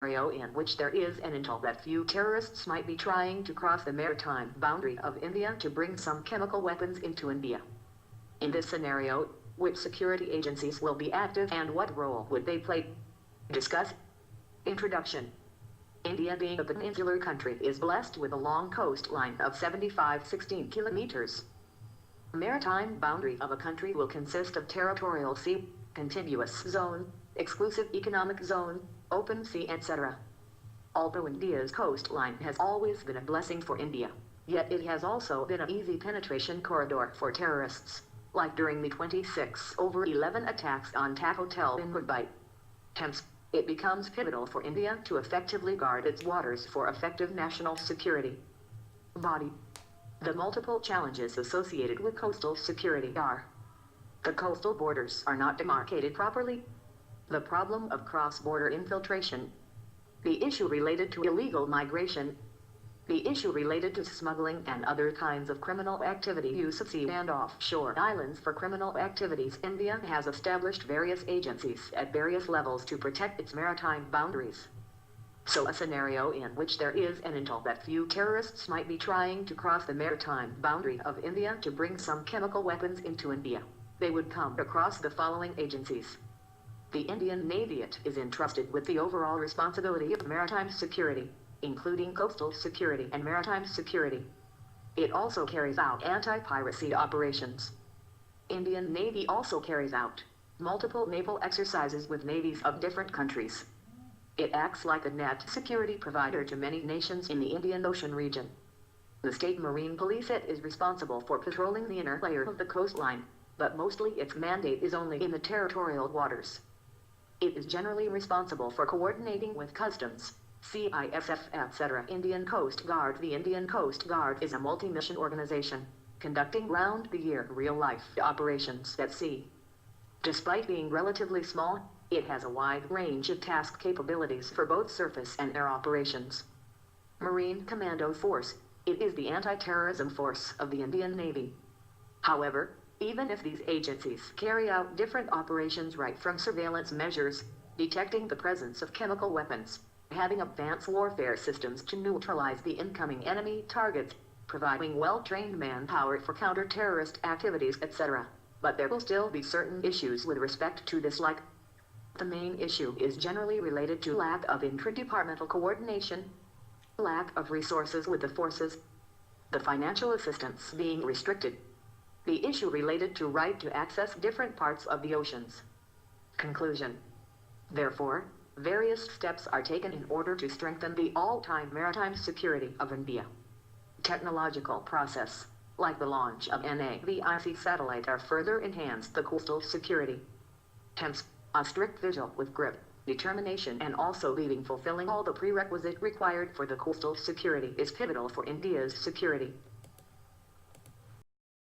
scenario in which there is an intel that few terrorists might be trying to cross the maritime boundary of India to bring some chemical weapons into India. In this scenario, which security agencies will be active and what role would they play? Discuss. Introduction. India, being a peninsular country, is blessed with a long coastline of 75-16 kilometers. Maritime boundary of a country will consist of territorial sea, contiguous zone, exclusive economic zone, open sea, etc. Although India's coastline has always been a blessing for India, yet it has also been an easy penetration corridor for terrorists, like during the 26/11 attacks on Taj Hotel in Mumbai. Hence, it becomes pivotal for India to effectively guard its waters for effective national security. Body. The multiple challenges associated with coastal security are: the coastal borders are not demarcated properly, the problem of cross-border infiltration, the issue related to illegal migration, the issue related to smuggling and other kinds of criminal activity, use of sea and offshore islands for criminal activities. India has established various agencies at various levels to protect its maritime boundaries. So a scenario in which there is an intel that few terrorists might be trying to cross the maritime boundary of India to bring some chemical weapons into India, they would come across the following agencies. The Indian Navy is entrusted with the overall responsibility of maritime security, including coastal security and maritime security. It also carries out anti-piracy operations. Indian Navy also carries out multiple naval exercises with navies of different countries. It acts like a net security provider to many nations in the Indian Ocean region. The state marine police is responsible for patrolling the inner layer of the coastline, but mostly its mandate is only in the territorial waters. It is generally responsible for coordinating with customs, CISF, etc. Indian Coast Guard. The Indian Coast Guard is a multi-mission organization, conducting round-the-year real-life operations at sea. Despite being relatively small, it has a wide range of task capabilities for both surface and air operations. Marine Commando Force. It is the anti-terrorism force of the Indian Navy. However, even if these agencies carry out different operations right from surveillance measures, detecting the presence of chemical weapons, having advanced warfare systems to neutralize the incoming enemy targets, providing well-trained manpower for counter-terrorist activities, etc. But there will still be certain issues with respect to this, like the main issue is generally related to lack of intradepartmental coordination, lack of resources with the forces, the financial assistance being restricted, the issue related to right to access different parts of the oceans. Conclusion. Therefore, various steps are taken in order to strengthen the all-time maritime security of India. Technological process, like the launch of NAVIC satellite, are further enhanced the coastal security. Hence, a strict vigil with grip, determination, and also fulfilling all the prerequisite required for the coastal security is pivotal for India's security.